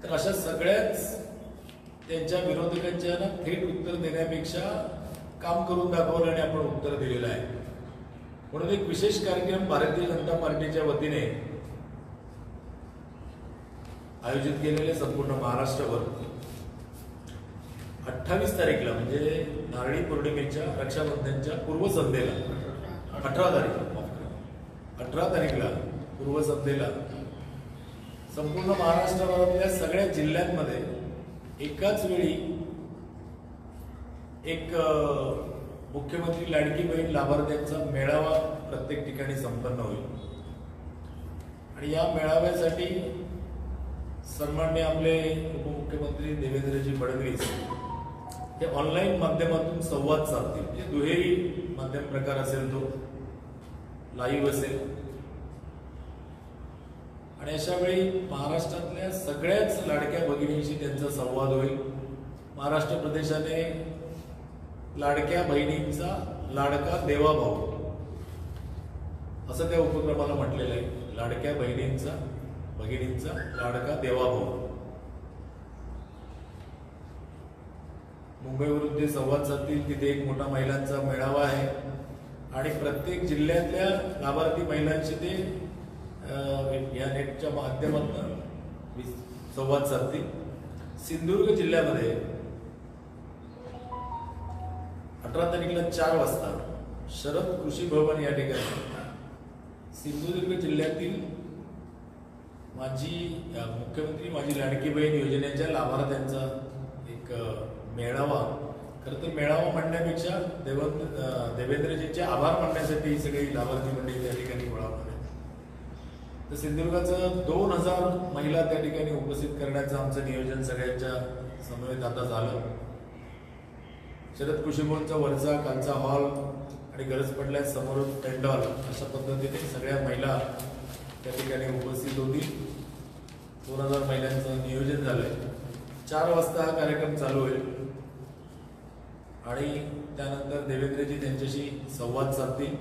तर अशा सगळ्याच त्यांच्या विरोधकांच्या थेट उत्तर देण्यापेक्षा काम करून दाखवलं आणि आपण उत्तर दिलेलं आहे. म्हणून एक विशेष कार्यक्रम भारतीय जनता पार्टीच्या वतीने आयोजित केलेले संपूर्ण महाराष्ट्रभर 28 तारीखला म्हणजे नारळी पौर्णिमेच्या रक्षाबंधनच्या पूर्वसंध्येला 18 तारीखला पूर्वसंध्येला संपूर्ण महाराष्ट्राभरातल्या सगळ्या जिल्ह्यांमध्ये एकाच वेळी एक मुख्यमंत्री लाडकी बहीण लाभार्थ्यांचा मेळावा प्रत्येक ठिकाणी संपन्न होईल. आणि या मेळाव्यासाठी सन्माननीय आपले उपमुख्यमंत्री देवेंद्रजी फडणवीस हे ऑनलाईन माध्यमातून संवाद साधतील. म्हणजे दुहेरी माध्यम प्रकार असेल, तो लाईव्ह असेल. आणि अशा वेळी महाराष्ट्रातल्या सगळ्याच लाडक्या भगिनींशी त्यांचा संवाद होईल. महाराष्ट्र प्रदेशाने लाडक्या बहिणींचा लाडका देवाभाऊ असं त्या उपक्रमाला म्हटलेलं आहे. लाडक्या भगिनींचा लाडका देवाभाऊ. मुंबईवरून ते संवाद साधतील. तिथे एक मोठा महिलांचा मेळावा आहे आणि प्रत्येक जिल्ह्यातल्या लाभार्थी महिलांशी ते या नेटच्या माध्यमातून संवाद साधतील. सिंधुदुर्ग जिल्ह्यामध्ये 18 तारीखला 4 वाजता शरद कृषी भवन या ठिकाणी सिंधुदुर्ग जिल्ह्यातील मुख्यमंत्री माझी लाडकी बहीण योजनेच्या लाभार्थ्यांचा एक मेळावा. खरं तर मेळावा म्हणण्यापेक्षा देवेंद्रजींचे आभार मानण्यासाठी ही सगळी लाभार्थी मंडळी त्या ठिकाणी गोळा होणार आहे. तर सिंधुदुर्गाचं 2000 महिला त्या ठिकाणी उपस्थित करण्याचं आमचं नियोजन सगळ्यांच्या समवेत आता झालं. शरद कृषी भवनचा वरचा खालचा हॉल आणि गरज पडल्यास समोरून टेंट हॉल अशा पद्धतीने सगळ्या महिला त्या ठिकाणी उपस्थित होतील. 2000 महिलांचं नियोजन झालंय. 4 वाजता हा कार्यक्रम चालू होईल आणि त्यानंतर देवेंद्रजी त्यांच्याशी संवाद साधतील.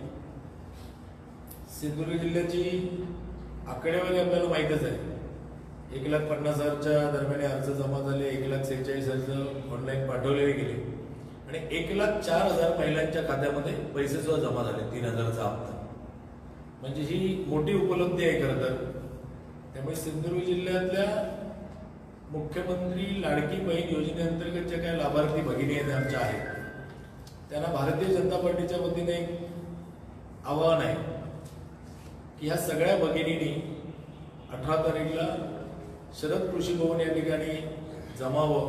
सिंधुदुर्ग जिल्ह्याची आकडेवारी आपल्याला माहीतच आहे. 1,50,000च्या दरम्यान अर्ज जमा झाले. 1,46,000 अर्ज ऑनलाईन पाठवले गेले आणि 1,04,000 महिलांच्या खात्यामध्ये पैसे सुद्धा जमा झाले. 3,000चा हप्ता. म्हणजे ही मोठी उपलब्धी आहे खरं तर. त्यामुळे सिंधुदुर्ग जिल्ह्यातल्या मुख्यमंत्री लाडकी बहीण योजनेअंतर्गत ज्या काही लाभार्थी भगिनी आहेत आमच्या आहेत त्यांना भारतीय जनता पार्टीच्या वतीने एक आवाहन आहे की ह्या सगळ्या भगिनींनी 18 तारीखला शरद कृषी भवन या ठिकाणी जमावं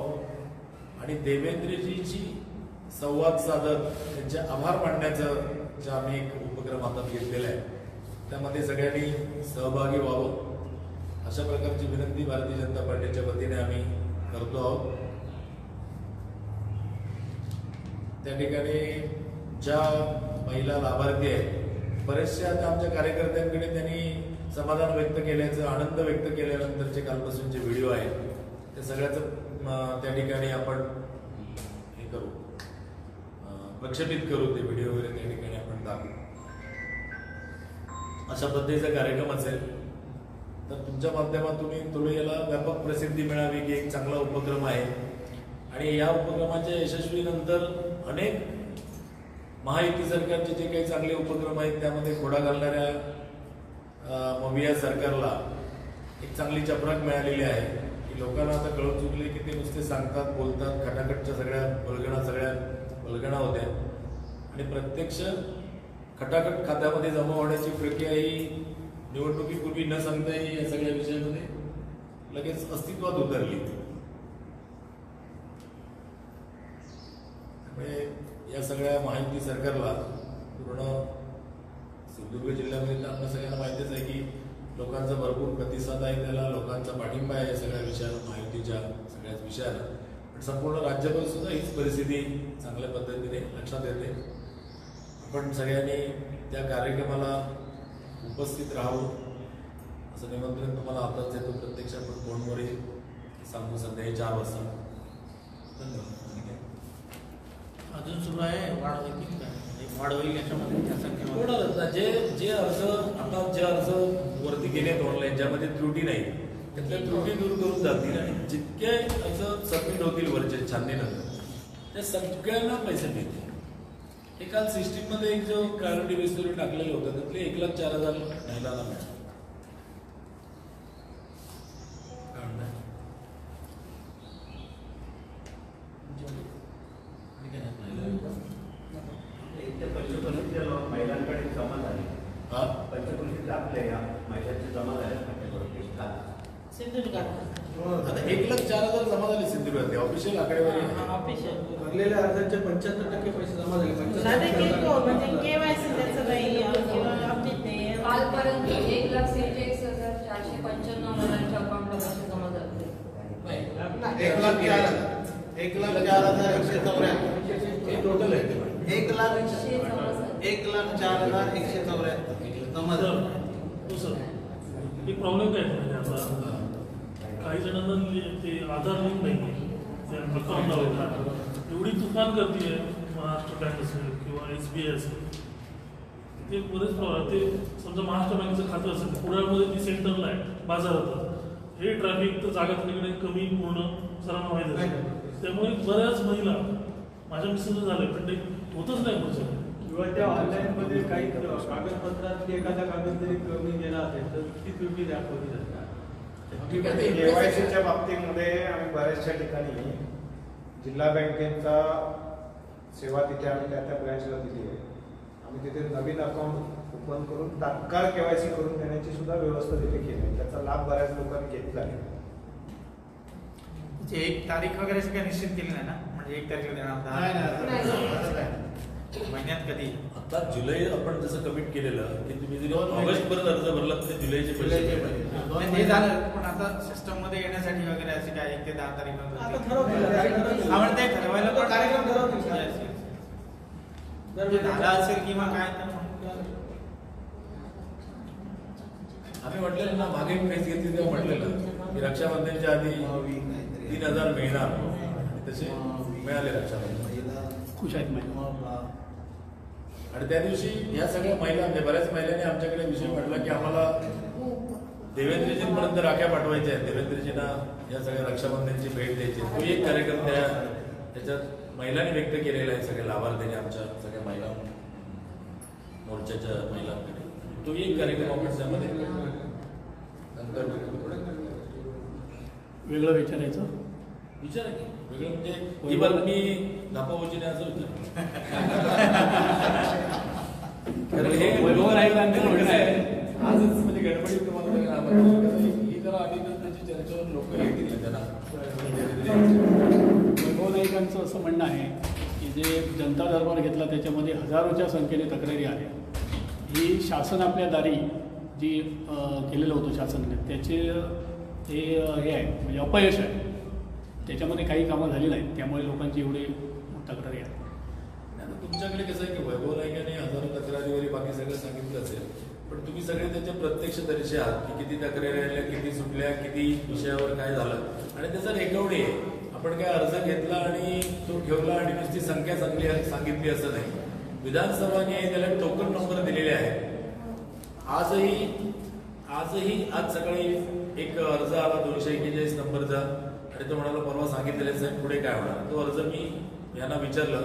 आणि देवेंद्रजींची संवाद साधत त्यांचे आभार मानण्याचं जे आम्ही एक उपक्रम हातात घेतलेला आहे त्यामध्ये सगळ्यांनी सहभागी व्हावं अशा प्रकारची विनंती भारतीय जनता पार्टीच्या वतीने आम्ही करतो आहोत. त्या ठिकाणी ज्या महिला लाभार्थी आहेत बरेचशा आता आमच्या कार्यकर्त्यांकडे त्यांनी समाधान व्यक्त केल्याचं, आनंद व्यक्त केल्यानंतरचे कालपासूनचे व्हिडिओ आहेत त्या सगळ्याचं त्या ठिकाणी आपण हे करू, प्रक्षेपित करू. ते व्हिडिओ वगैरे त्या ठिकाणी आपण दाखवू. अशा पद्धतीचा कार्यक्रम असेल तर तुमच्या माध्यमातून थोडी याला व्यापक प्रसिद्धी मिळावी की एक चांगला उपक्रम आहे. आणि या उपक्रमाच्या यशस्वीनंतर अनेक महायुती सरकारचे जे काही चांगले उपक्रम आहेत त्यामध्ये घोडा घालणाऱ्या मविया सरकारला एक चांगली चपराक मिळालेली आहे की लोकांना आता कळून चुकले की ते नुसते सांगतात, बोलतात. खटाखटच्या सगळ्या वल्गणा होत्या आणि प्रत्यक्ष खटाखट खात्यामध्ये जमा होण्याची प्रक्रिया ही निवडणुकीपूर्वी न सांगताही या सगळ्या विषयामध्ये लगेच अस्तित्वात उतरली. त्यामुळे या सगळ्या महायुती सरकारला पूर्ण सिंधुदुर्ग जिल्ह्यामध्ये तर आपल्या सगळ्यांना माहितीच आहे की लोकांचा भरपूर प्रतिसाद आहे, त्याला लोकांचा पाठिंबा आहे या सगळ्या विषयाला, महायुतीच्या सगळ्याच विषयाला. पण संपूर्ण राज्यभर सुद्धा हीच परिस्थिती चांगल्या पद्धतीने लक्षात येते. आपण सगळ्यांनी त्या कार्यक्रमाला उपस्थित राहावं असं निमंत्रण तुम्हाला आताच देतो. प्रत्यक्ष आपण फोनवरही सांगू संध्याकाळी 4 वाजता. धन्यवाद. अजून सुरू आहे वाढ होईल याच्यामध्ये त्या संख्येमध्ये जे अर्ज आता जे अर्ज वरती गेलेत ऑनलाईन ज्यामध्ये त्रुटी नाही त्यातल्या त्रुटी दूर करून जातील आणि जितके असं सबमिट होतील वरचे छाननीनंतर त्या सगळ्यांना पैसे मिळतील. हे काल सिस्टीममध्ये एक जो प्रायोरिटी बेसवर टाकलेलं होतं त्यातले 1,04,000 महिलांना मिळाले. महिलांकडे जमा झाली हा पंचकृषीत आपल्या या महिलांची जमा झाल्या आता 1,04,000 जमा झाले सिंधुदुर्गात. ऑफिशियल आकडेवारी आहे. भरलेल्या अर्जाचे 75% पैसे जमा झाले. साधे किरकोळ म्हणजे KYC त्याचं काही किंवा अपडेट नाही. कालपर्यंत 1,46,495 मुलांच्या अकाउंटला पैसे जमा झाले. 1,04,194 हे टोटल आहे ते. 1,04,194 जमा झाले. हो सर, एक प्रॉब्लेम काय आहे म्हणजे आता काही जणांना ते आधार लिंक नाही अकाउंटला होता. एवढी तुफान गर्दी आहे महाराष्ट्र बँक असेल किंवा SBI असेल, ते बरेच प्रॉब्लेम. ते समजा महाराष्ट्र बँकेचं खातं असेल पुण्यामध्ये ती सेंटरला आहे बाजारात, हे ट्रॅफिक तर जागा तिकडे कमी पूर्ण सर्वांना माहीत असेल. त्यामुळे बऱ्याच महिला माझ्या मिस्टर झाले पण ते होतच नाही पुढचं. किंवा त्या ऑनलाईन मध्ये काही कागदपत्रात एखादा कागद जरी कमी गेला असेल तर ती त्रुटी दाखवली जाते. केवायसीच्या बाबतीमध्ये आम्ही बऱ्याचशा ठिकाणी जिल्हा बँकेचा सेवा तिथे आम्ही त्या ब्रँचला दिली आहे. आम्ही तिथे नवीन अकाउंट ओपन करून तात्काळ केवायसी करून देण्याची सुद्धा व्यवस्था तिथे केली आहे. त्याचा लाभ बऱ्याच लोकांनी घेतला आहे. एक तारीख वगैरे काय निश्चित केली नाही ना, म्हणजे 1 तारखेला देणार महिन्यात कधी. आता जुलै आपण जसं कमिट केलेलं की तुम्ही जरी ऑगस्ट पर्यंत अर्ज भरला तर जुलैचे पैसे ते झालं, पण आता सिस्टम मध्ये येण्यासाठी वगैरे असे काय 1 ते 10 तारीख आता ठरवलं. आपण ते ठरवायला पण कार्यक्रम ठरवतील का? Yes, yes. जर झाला असेल किंवा काय तर आम्ही म्हटलेलं ना मागे फेस घेतली तेव्हा म्हटलेलं की रक्षाबंधनच्या आधी 3,000 मिळणार आणि तसे मिळाले रक्षाबंधन. खुश आहेत महिला. आणि त्या दिवशी या सगळ्या महिला म्हणजे बऱ्याच महिलांनी आमच्याकडे विषय म्हटला की आम्हाला देवेंद्रजींपर्यंत राख्या पाठवायच्या आहेत, देवेंद्रजींना या सगळ्या रक्षाबंधनची भेट द्यायची. तो एक कार्यक्रम त्याच्यात महिलांनी व्यक्त केलेला आहे, सगळ्या लाभार्थ्यांनी आमच्या सगळ्या महिला मोर्चाच्या महिलांकडे. तो एक कार्यक्रम आपण त्यामध्ये नंतर वेगळं विचारायचं. विचारा की वेगळं म्हणजे ही बातमी नापावजीने असं विचार. कारण हे आजच म्हणजे गडबडीत तुम्हाला ही जरा आधी तर त्याची चर्चेवर लोक येतील त्यांना. वैभव नाईकांचं असं म्हणणं आहे की जे जनता दरबार घेतला त्याच्यामध्ये हजारोच्या संख्येने तक्रारी आल्या. ही शासन आपल्या दारी जी केलेलं होतं शासनाने त्याचे हे आहे म्हणजे अपयश आहे. त्याच्यामध्ये काही कामं झाली नाहीत, त्यामुळे लोकांची एवढी तक्रारी आहे. तुमच्याकडे कसं आहे की वैभव नाईकाने हजारो तक्रारीवरी बाकी सगळं सांगितलं असेल, पण तुम्ही सगळे त्याच्या प्रत्यक्षदर्शी आहात की किती तक्रारी आल्या, किती सुटल्या, किती विषयावर काय झालं आणि त्याचा रेकॉर्ड आहे. आपण काय अर्ज घेतला आणि तो ठेवला आणि नुसती संख्या सांगितली असं नाही. विधानसभाने त्याला टोकन नंबर दिलेले आहेत. आज सकाळी एक अर्ज आला 241 नंबरचा आणि तो म्हणाला परवा सांगितलेलं साहेब पुढे काय होणार. तो अर्ज मी यांना विचारलं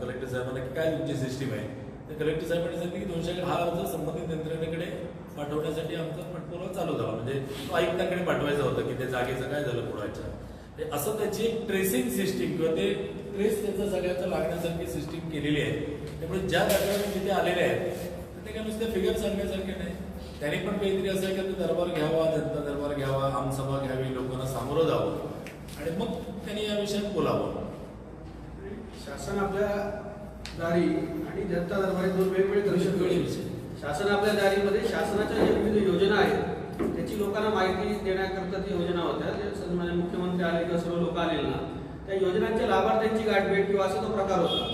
कलेक्टर साहेबांना की काय तुमची सिस्टीम आहे. तर कलेक्टर साहेबांनी सांगितलं की 200 हा अर्ज संबंधित यंत्रणेकडे पाठवण्यासाठी आमचा पाठपुरावा चालू झाला. म्हणजे तो आयुक्तांकडे पाठवायचा होता की त्या जागेचं काय झालं पुढाच्या. असं त्याची एक ट्रेसिंग सिस्टीम किंवा ते ट्रेस त्याचं सगळ्याचं लागण्यासारखी सिस्टीम केलेली आहे. त्यामुळे ज्या तक्रारी तिथे आलेल्या आहेत ते काय नुसते फिगर सांगण्यासारखे नाही. त्यांनी पण काहीतरी असं आहे की दरबार घ्यावा, जनता दरबार घ्यावा, आमसभा घ्यावी, लोकांना सामोरं जावं आणि मग त्यांनी या विषयात बोलावं. शासन आपल्या दारी आणि जनता दरबारी दोन वेगवेगळे दर्शक. शासन आपल्या दारीमध्ये शासनाच्या ज्या विविध योजना आहेत त्याची लोकांना माहिती देण्याकरता ती योजना होत्या. म्हणजे मुख्यमंत्री आले किंवा सर्व लोक आलेले ना त्या योजनांच्या लाभार्थ्यांची गाठभेट किंवा असा तो प्रकार होता.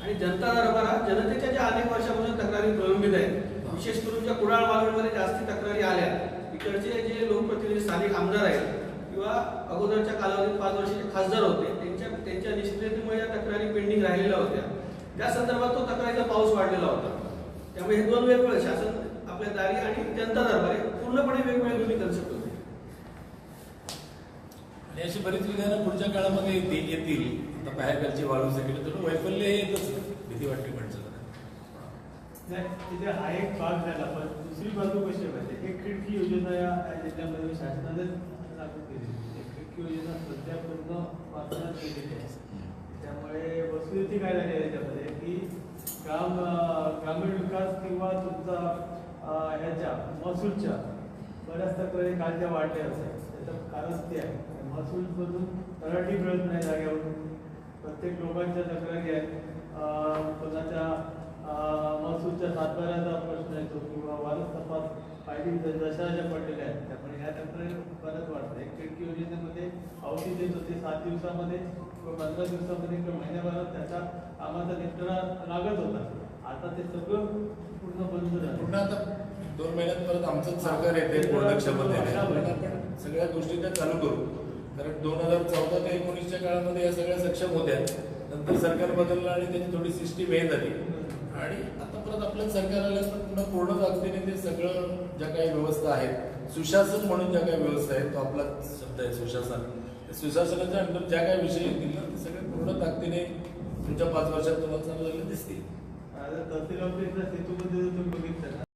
आणि जनता दरबार हा जनतेच्या ज्या अनेक वर्षापासून तक्रारी प्रलंबित आहेत, विशेष करून ज्या कुडाळ मालवणमध्ये जास्ती तक्रारी आल्या, इकडचे जे लोकप्रतिनिधी स्थानिक आमदार आहेत किंवा अगोदरच्या कालावधीत 5 वर्षाचे खासदार होते त्यांच्या निष्क्रियतेमुळे या तक्रारी पेंडिंग राहिलेल्या होत्या. त्या संदर्भात तो तक्रारीचा पाऊस वाढलेला होता. त्यामुळे हे दोन वेगवेगळे शासन आपल्या दारी आणि जनता दरबार पूर्णपणे वेगवेगळे दोन्ही कन्सेप्ट होते. आणि अशी बरीच विधानं पुढच्या काळामध्ये येतील. आता बाहेरगालची वाळू केली तर वैफल्य हे येतच, भीती वाटते माणसाला. नाही, तिथे हा एक भाग झाला, पण दुसरी बाजू कशी आहे माहिती आहे? एक खिडकी योजना या जिल्ह्यामध्ये शासनाने लागू केली. एक खिडकी योजना सध्या पूर्ण वाचण्यात केलेली आहे. त्यामुळे वस्तुस्थिती काय झाली आहे त्याच्यामध्ये की ग्रामीण विकास किंवा तुमचा ह्याच्या महसूलच्या बऱ्याच तक्रारी कालच्या वाढल्या असेल. त्याचं कारण ते आहे महसूलमधून तलाठी मिळत नाही जागेवरून. प्रत्येक लोकांच्या तक्रारी आहेत. कोणाच्या महसूलच्या सातबाऱ्याचा प्रश्न येतो किंवा वारस तपास फायली दशाच्या पडलेल्या आहेत. त्यामुळे ह्या तक्रारी बऱ्याच वाढतात. एक खिडकी योजनेमध्ये पावती देत होते 7 दिवसामध्ये किंवा 15 दिवसामध्ये किंवा महिन्याभरात त्याचा कामाचा निपटारा लागत होता. आता ते सगळं पूर्ण बंद झालं. पुन्हा आता 2 महिन्यात परत आमचंच सरकार येते पूर्णक्षमतेने. आपण सगळ्या गोष्टी त्या चालू करू. कारण 2014 ते 19च्या काळामध्ये या सगळ्या सक्षम होत्या. नंतर सरकार बदललं आणि त्याची थोडी सिस्टीम हे झाली आणि आता परत आपलं सरकार आलं तर पुन्हा पूर्ण ताकदीने ते सगळं ज्या काही व्यवस्था आहेत, सुशासन म्हणून ज्या काही व्यवस्था आहेत, तो आपला शब्द आहे सुशासन. सुशासनाच्या अंडर ज्या काही विषय येतील ना ते सगळे पूर्ण ताकदीने तुमच्या 5 वर्षात तुम्हाला चालू झाले दिसतील. तहसील ऑफिसला सेतूमध्ये तुम्ही बघितलं